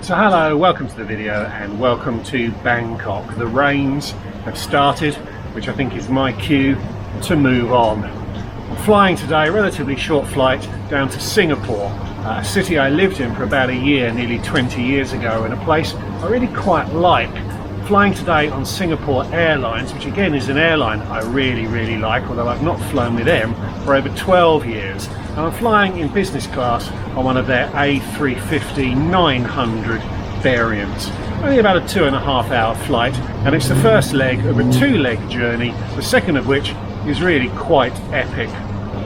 So hello, welcome to the video and welcome to Bangkok. The rains have started, which I think is my cue to move on. I'm flying today, a relatively short flight, down to Singapore, a city I lived in for about a year, nearly 20 years ago, and a place I really quite like. Flying today on Singapore Airlines, which again is an airline I really like, although I've not flown with them for over 12 years. And I'm flying in business class on one of their A350-900 variants. Only about a 2.5 hour flight, and it's the first leg of a 2-leg journey, the second of which is really quite epic.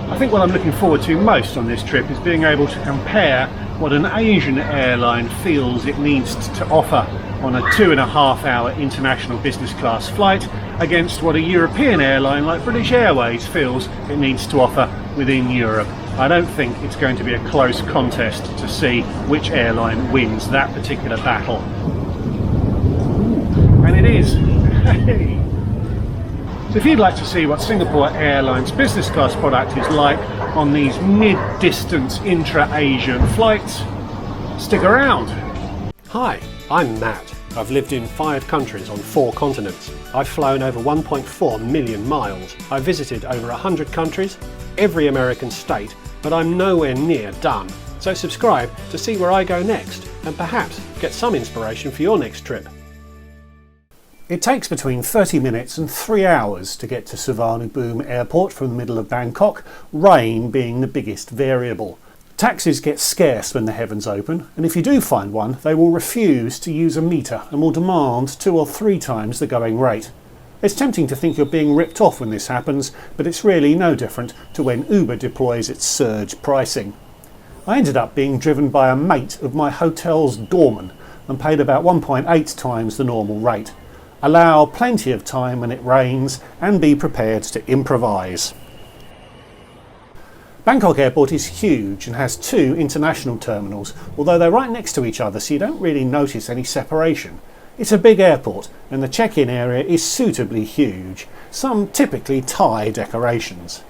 I think what I'm looking forward to most on this trip is being able to compare what an Asian airline feels it needs to offer on a 2.5 hour international business class flight against what a European airline like British Airways feels it needs to offer within Europe. I don't think it's going to be a close contest to see which airline wins that particular battle. And it is. So if you'd like to see what Singapore Airlines business class product is like on these mid-distance intra-Asian flights, stick around. Hi, I'm Matt. I've lived in 5 countries on 4 continents. I've flown over 1.4 million miles. I've visited over 100 countries, every American state, but I'm nowhere near done. So subscribe to see where I go next and perhaps get some inspiration for your next trip. It takes between 30 minutes and 3 hours to get to Suvarnabhumi Airport from the middle of Bangkok, rain being the biggest variable. Taxis get scarce when the heavens open, and if you do find one, they will refuse to use a meter and will demand 2 or 3 times the going rate. It's tempting to think you're being ripped off when this happens, but it's really no different to when Uber deploys its surge pricing. I ended up being driven by a mate of my hotel's doorman and paid about 1.8 times the normal rate. Allow plenty of time when it rains and be prepared to improvise. Bangkok Airport is huge and has 2 international terminals, although they're right next to each other so you don't really notice any separation. It's a big airport and the check-in area is suitably huge, some typically Thai decorations.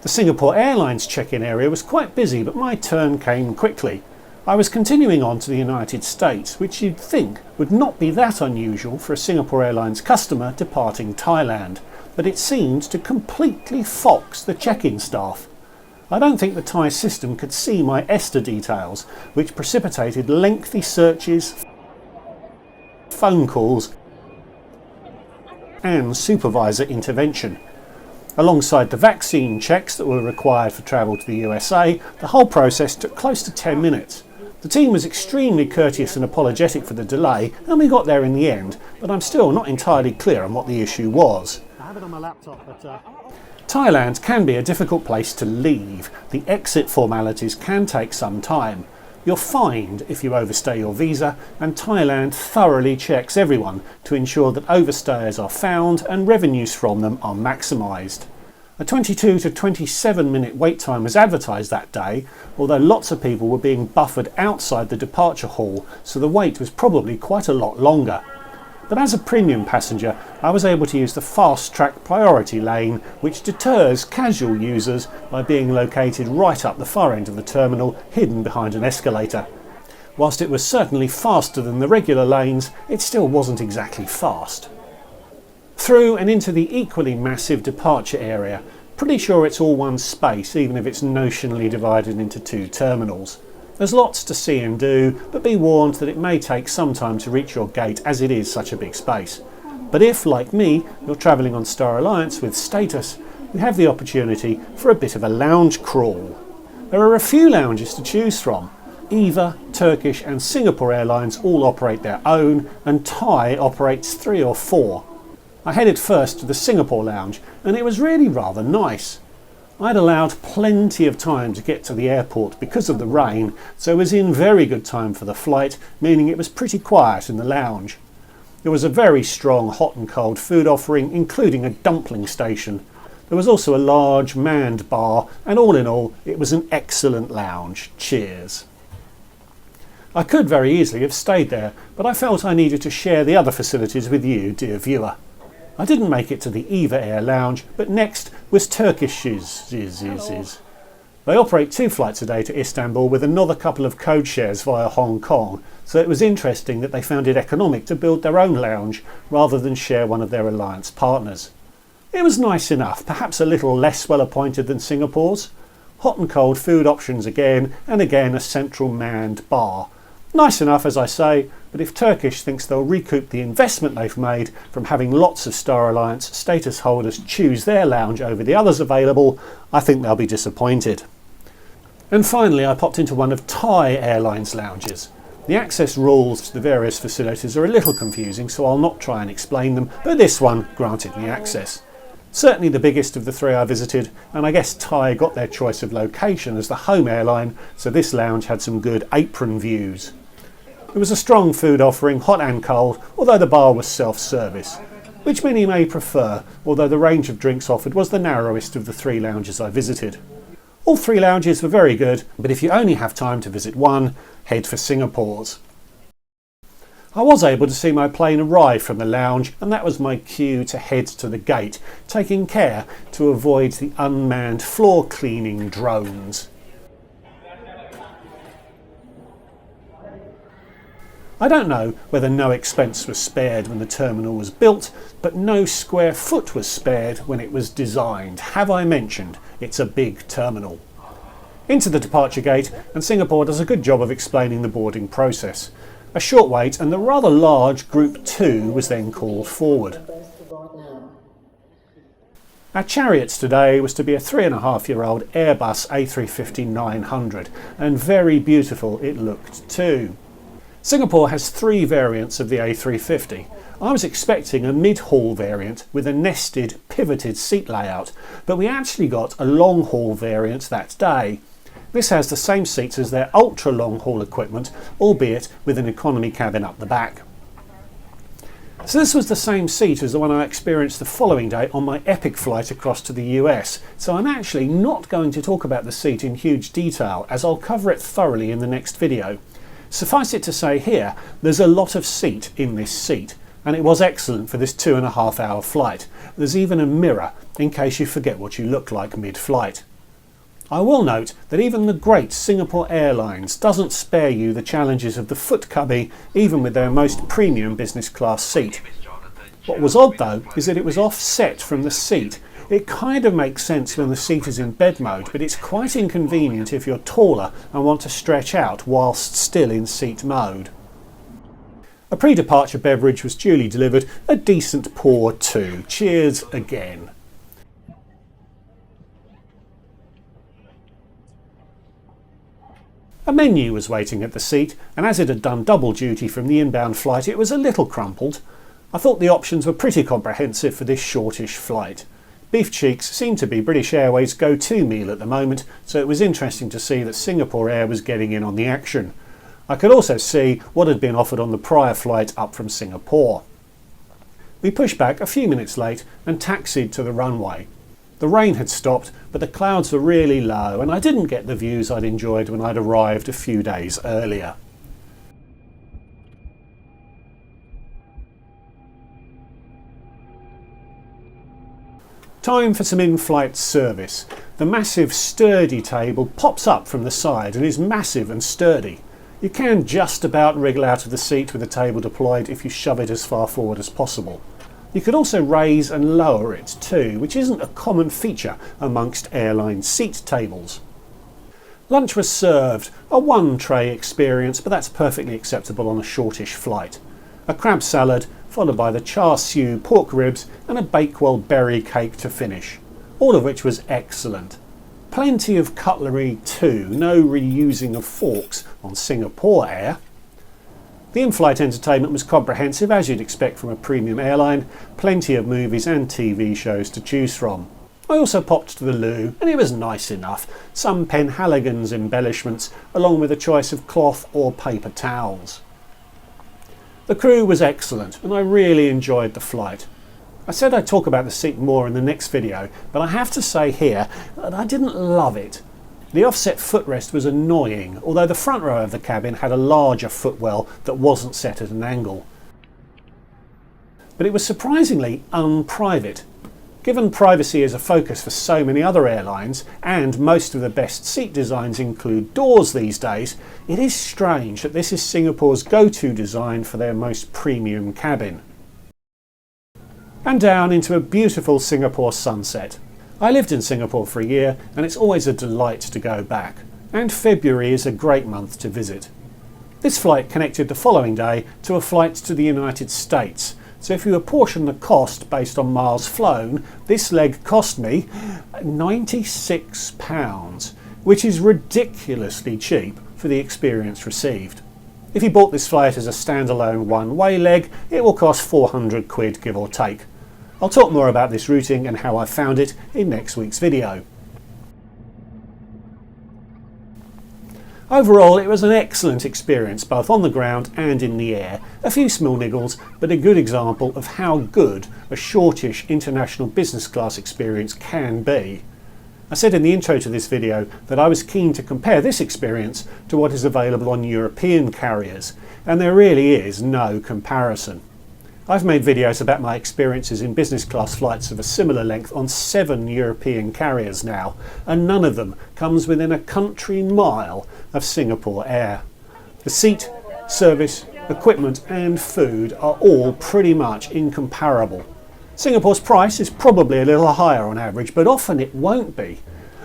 The Singapore Airlines check-in area was quite busy, but my turn came quickly. I was continuing on to the United States, which you'd think would not be that unusual for a Singapore Airlines customer departing Thailand, but it seemed to completely fox the check-in staff. I don't think the Thai system could see my ESTA details, which precipitated lengthy searches, phone calls and supervisor intervention. Alongside the vaccine checks that were required for travel to the USA, the whole process took close to 10 minutes. The team was extremely courteous and apologetic for the delay, and we got there in the end, but I'm still not entirely clear on what the issue was. I have it on my laptop, but Thailand can be a difficult place to leave. The exit formalities can take some time. You're fined if you overstay your visa, and Thailand thoroughly checks everyone to ensure that overstayers are found and revenues from them are maximised. A 22 to 27 minute wait time was advertised that day, although lots of people were being buffered outside the departure hall, so the wait was probably quite a lot longer. But as a premium passenger, I was able to use the fast track priority lane, which deters casual users by being located right up the far end of the terminal, hidden behind an escalator. Whilst it was certainly faster than the regular lanes, it still wasn't exactly fast. Through and into the equally massive departure area. Pretty sure it's all one space, even if it's notionally divided into 2 terminals. There's lots to see and do, but be warned that it may take some time to reach your gate as it is such a big space. But if, like me, you're travelling on Star Alliance with status, you have the opportunity for a bit of a lounge crawl. There are a few lounges to choose from. EVA, Turkish and Singapore Airlines all operate their own, and Thai operates 3 or 4. I headed first to the Singapore lounge, and it was really rather nice. I'd allowed plenty of time to get to the airport because of the rain, so was in very good time for the flight, meaning it was pretty quiet in the lounge. There was a very strong hot and cold food offering, including a dumpling station. There was also a large manned bar, and all in all, it was an excellent lounge. Cheers. I could very easily have stayed there, but I felt I needed to share the other facilities with you, dear viewer. I didn't make it to the EVA Air Lounge, but next was Turkish's. They operate 2 flights a day to Istanbul with another couple of code shares via Hong Kong, so it was interesting that they found it economic to build their own lounge rather than share one of their alliance partners. It was nice enough, perhaps a little less well appointed than Singapore's. Hot and cold food options again, and again a central manned bar. Nice enough, as I say, but if Turkish thinks they'll recoup the investment they've made from having lots of Star Alliance status holders choose their lounge over the others available, I think they'll be disappointed. And finally, I popped into one of Thai Airlines lounges. The access rules to the various facilities are a little confusing, so I'll not try and explain them, but this one granted me access. Certainly the biggest of the 3 I visited, and I guess Thai got their choice of location as the home airline, so this lounge had some good apron views. There was a strong food offering, hot and cold, although the bar was self-service, which many may prefer, although the range of drinks offered was the narrowest of the 3 lounges I visited. All 3 lounges were very good, but if you only have time to visit one, head for Singapore's. I was able to see my plane arrive from the lounge, and that was my cue to head to the gate, taking care to avoid the unmanned floor cleaning drones. I don't know whether no expense was spared when the terminal was built, but no square foot was spared when it was designed. Have I mentioned it's a big terminal? Into the departure gate, and Singapore does a good job of explaining the boarding process. A short wait and the rather large Group 2 was then called forward. Our chariots today was to be a 3.5-year-old Airbus A350-900, and very beautiful it looked too. Singapore has 3 variants of the A350. I was expecting a mid-haul variant with a nested, pivoted seat layout, but we actually got a long-haul variant that day. This has the same seats as their ultra-long-haul equipment, albeit with an economy cabin up the back. So this was the same seat as the one I experienced the following day on my epic flight across to the US, so I'm actually not going to talk about the seat in huge detail, as I'll cover it thoroughly in the next video. Suffice it to say here, there's a lot of seat in this seat, and it was excellent for this 2.5-hour flight. There's even a mirror in case you forget what you look like mid-flight. I will note that even the great Singapore Airlines doesn't spare you the challenges of the foot cubby, even with their most premium business class seat. What was odd though is that it was offset from the seat. It kind of makes sense when the seat is in bed mode, but it's quite inconvenient if you're taller and want to stretch out whilst still in seat mode. A pre-departure beverage was duly delivered, a decent pour too. Cheers again. A menu was waiting at the seat, and as it had done double duty from the inbound flight, it was a little crumpled. I thought the options were pretty comprehensive for this shortish flight. Beef cheeks seemed to be British Airways' go-to meal at the moment, so it was interesting to see that Singapore Air was getting in on the action. I could also see what had been offered on the prior flight up from Singapore. We pushed back a few minutes late and taxied to the runway. The rain had stopped, but the clouds were really low, and I didn't get the views I'd enjoyed when I'd arrived a few days earlier. Time for some in-flight service. The massive sturdy table pops up from the side and is massive and sturdy. You can just about wriggle out of the seat with the table deployed if you shove it as far forward as possible. You could also raise and lower it too, which isn't a common feature amongst airline seat tables. Lunch was served, a one-tray experience, but that's perfectly acceptable on a shortish flight. A crab salad, followed by the char siu pork ribs and a Bakewell berry cake to finish, all of which was excellent. Plenty of cutlery too, no reusing of forks on Singapore Air. The in-flight entertainment was comprehensive, as you'd expect from a premium airline, plenty of movies and TV shows to choose from. I also popped to the loo, and it was nice enough, some Penhaligon's embellishments, along with a choice of cloth or paper towels. The crew was excellent, and I really enjoyed the flight. I said I'd talk about the seat more in the next video, but I have to say here that I didn't love it. The offset footrest was annoying, although the front row of the cabin had a larger footwell that wasn't set at an angle. But it was surprisingly unprivate. Given privacy is a focus for so many other airlines, and most of the best seat designs include doors these days, it is strange that this is Singapore's go-to design for their most premium cabin. And down into a beautiful Singapore sunset. I lived in Singapore for a year, and it's always a delight to go back. And February is a great month to visit. This flight connected the following day to a flight to the United States. So if you apportion the cost based on miles flown, this leg cost me £96, which is ridiculously cheap for the experience received. If you bought this flight as a standalone one-way leg, it will cost 400 quid, give or take. I'll talk more about this routing and how I found it in next week's video. Overall, it was an excellent experience both on the ground and in the air. A few small niggles, but a good example of how good a shortish international business class experience can be. I said in the intro to this video that I was keen to compare this experience to what is available on European carriers, and there really is no comparison. I've made videos about my experiences in business class flights of a similar length on 7 European carriers now, and none of them comes within a country mile of Singapore Air. The seat, service, equipment and food are all pretty much incomparable. Singapore's price is probably a little higher on average, but often it won't be.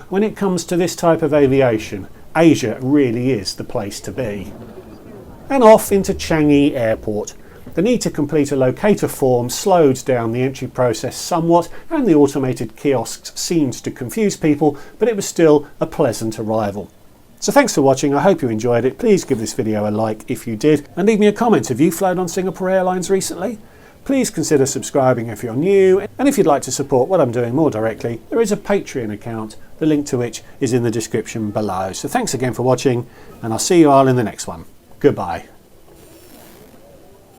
When it comes to this type of aviation, Asia really is the place to be. And off into Changi Airport. The need to complete a locator form slowed down the entry process somewhat, and the automated kiosks seemed to confuse people, but it was still a pleasant arrival. So thanks for watching, I hope you enjoyed it. Please give this video a like if you did, and leave me a comment. Have you flown on Singapore Airlines recently? Please consider subscribing if you're new, and if you'd like to support what I'm doing more directly, there is a Patreon account, the link to which is in the description below. So thanks again for watching, and I'll see you all in the next one. Goodbye.